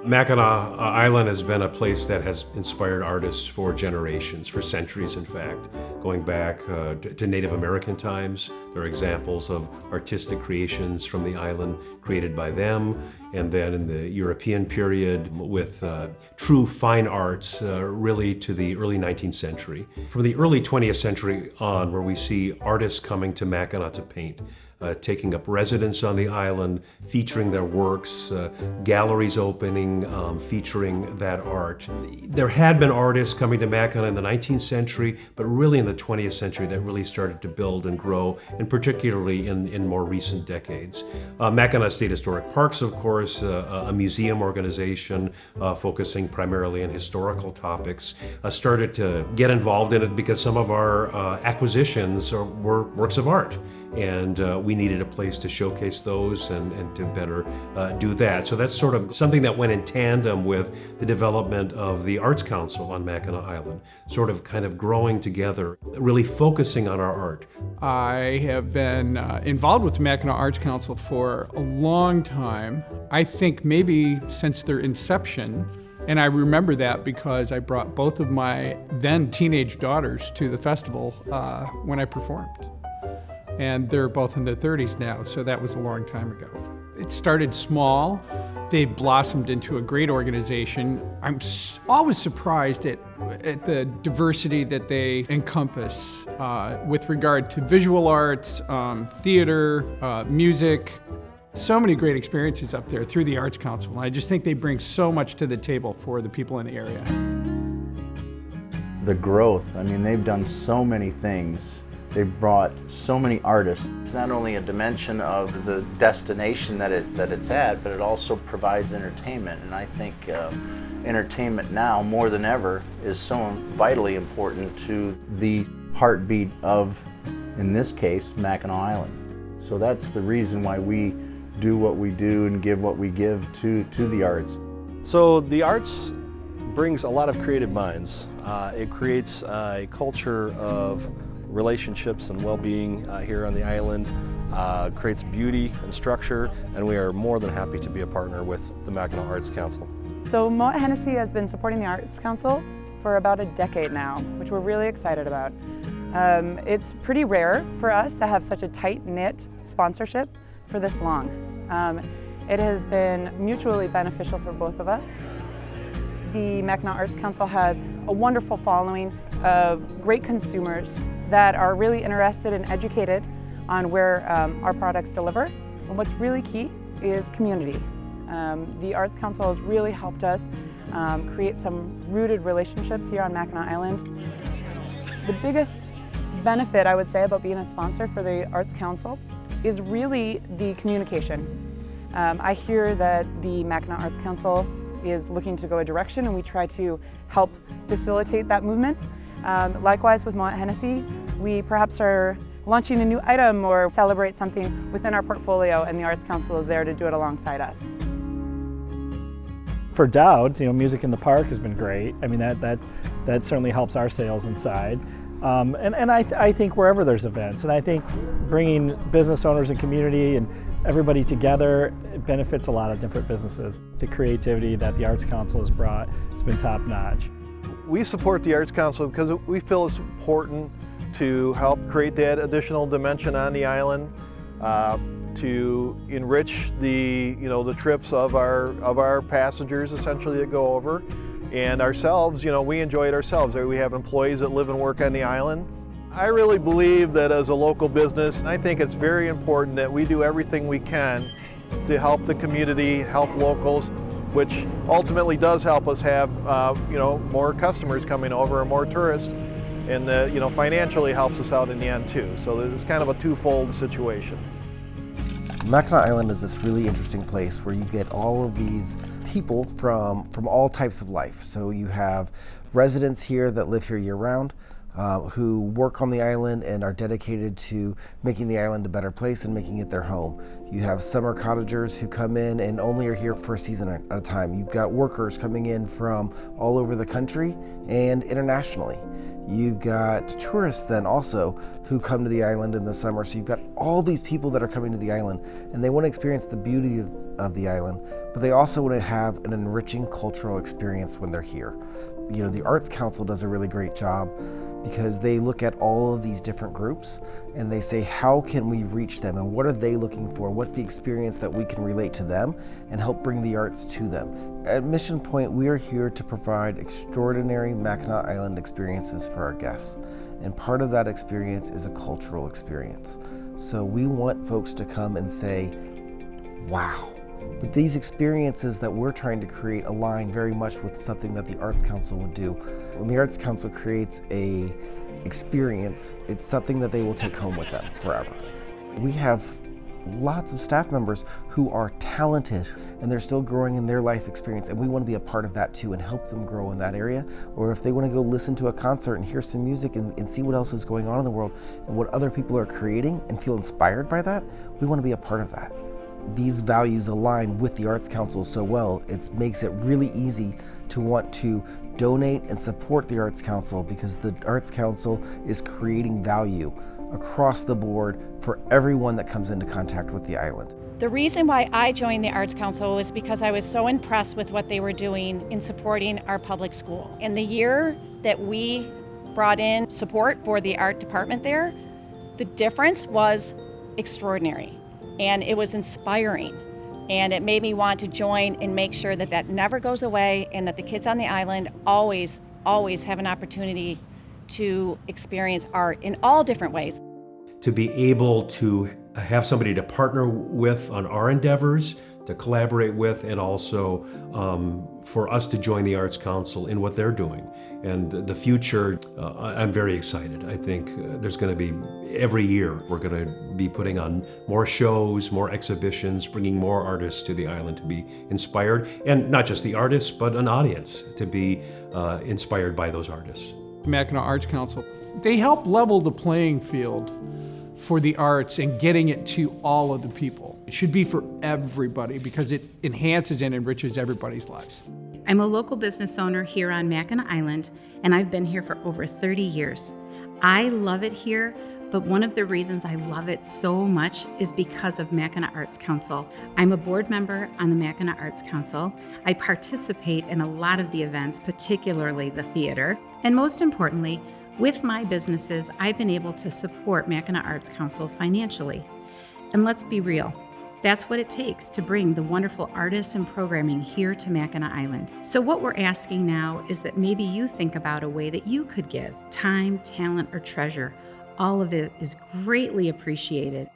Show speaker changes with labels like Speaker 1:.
Speaker 1: Mackinac Island has been a place that has inspired artists for generations, for centuries in fact. Going back to Native American times, there are examples of artistic creations from the island created by them, and then in the European period with true fine arts really to the early 19th century. From the early 20th century on, where we see artists coming to Mackinac to paint, taking up residence on the island, featuring their works, galleries opening, featuring that art. There had been artists coming to Mackinac in the 19th century, but really in the 20th century that really started to build and grow, and particularly in more recent decades. Mackinac State Historic Parks, of course, a museum organization focusing primarily on historical topics, started to get involved in it because some of our acquisitions were works of art. And we needed a place to showcase those and to better do that. So that's sort of something that went in tandem with the development of the Arts Council on Mackinac Island, sort of kind of growing together, really focusing on our art.
Speaker 2: I have been involved with the Mackinac Arts Council for a long time. I think maybe since their inception. And I remember that because I brought both of my then teenage daughters to the festival when I performed. And they're both in their 30s now, so that was a long time ago. It started small. They've blossomed into a great organization. I'm always surprised at the diversity that they encompass with regard to visual arts, theater, music. So many great experiences up there through the Arts Council. And I just think they bring so much to the table for the people in the area.
Speaker 3: The growth, I mean, they've done so many things. They've brought so many artists. It's not only a dimension of the destination that it's at, but it also provides entertainment. And I think entertainment now, more than ever, is so vitally important to the heartbeat of, in this case, Mackinac Island. So that's the reason why we do what we do and give what we give to the arts.
Speaker 4: So the arts brings a lot of creative minds. It creates a culture of relationships and well-being here on the island, creates beauty and structure, and we are more than happy to be a partner with the Mackinac Arts Council.
Speaker 5: So Moet Hennessy has been supporting the Arts Council for about a decade now, which we're really excited about. It's pretty rare for us to have such a tight-knit sponsorship for this long. It has been mutually beneficial for both of us. The Mackinac Arts Council has a wonderful following of great consumers that are really interested and educated on where our products deliver. And what's really key is community. The Arts Council has really helped us create some rooted relationships here on Mackinac Island. The biggest benefit, I would say, about being a sponsor for the Arts Council is really the communication. I hear that the Mackinac Arts Council is looking to go a direction, and we try to help facilitate that movement. Likewise with Moet Hennessy, we perhaps are launching a new item or celebrate something within our portfolio, and the Arts Council is there to do it alongside us.
Speaker 6: For Dowd's, music in the park has been great. I mean, that certainly helps our sales inside. And I think wherever there's events, and I think bringing business owners and community and everybody together, it benefits a lot of different businesses. The creativity that the Arts Council has brought has been top-notch.
Speaker 4: We support the Arts Council because we feel it's important to help create that additional dimension on the island, to enrich the trips of our passengers essentially that go over, and ourselves. We enjoy it ourselves. We have employees that live and work on the island. I really believe that as a local business, I think it's very important that we do everything we can to help the community, help locals, which ultimately does help us have more customers coming over and more tourists, and financially helps us out in the end too. So it's kind of a twofold situation.
Speaker 7: Mackinac Island is this really interesting place where you get all of these people from all types of life. So you have residents here that live here year-round. who work on the island and are dedicated to making the island a better place and making it their home. You have summer cottagers who come in and only are here for a season at a time. You've got workers coming in from all over the country and internationally. You've got tourists then also who come to the island in the summer. So you've got all these people that are coming to the island and they want to experience the beauty of the island, but they also want to have an enriching cultural experience when they're here. You know, the Arts Council does a really great job because they look at all of these different groups and they say, how can we reach them and what are they looking for? What's the experience that we can relate to them and help bring the arts to them? At Mission Point, we are here to provide extraordinary Mackinac Island experiences for our guests. And part of that experience is a cultural experience. So we want folks to come and say, wow. But these experiences that we're trying to create align very much with something that the Arts Council would do. When the Arts Council creates a experience, it's something that they will take home with them forever. We have lots of staff members who are talented and they're still growing in their life experience, and we want to be a part of that too and help them grow in that area. Or if they want to go listen to a concert and hear some music and see what else is going on in the world and what other people are creating and feel inspired by that, we want to be a part of that. These values align with the Arts Council so well, it makes it really easy to want to donate and support the Arts Council because the Arts Council is creating value across the board for everyone that comes into contact with the island.
Speaker 8: The reason why I joined the Arts Council was because I was so impressed with what they were doing in supporting our public school. In the year that we brought in support for the art department there, the difference was extraordinary. And it was inspiring, and it made me want to join and make sure that that never goes away and that the kids on the island always have an opportunity to experience art in all different ways.
Speaker 1: To be able to have somebody to partner with on our endeavors, to collaborate with, and also for us to join the Arts Council in what they're doing. And the future, I'm very excited. I think there's going to be, every year, we're going to be putting on more shows, more exhibitions, bringing more artists to the island to be inspired. And not just the artists, but an audience to be inspired by those artists.
Speaker 2: Mackinac Arts Council, they help level the playing field for the arts and getting it to all of the people. It should be for everybody because it enhances and enriches everybody's lives.
Speaker 9: I'm a local business owner here on Mackinac Island, and I've been here for over 30 years. I love it here, but one of the reasons I love it so much is because of Mackinac Arts Council. I'm a board member on the Mackinac Arts Council. I participate in a lot of the events, particularly the theater, and most importantly, with my businesses, I've been able to support Mackinac Arts Council financially. And let's be real, that's what it takes to bring the wonderful artists and programming here to Mackinac Island. So what we're asking now is that maybe you think about a way that you could give time, talent, or treasure. All of it is greatly appreciated.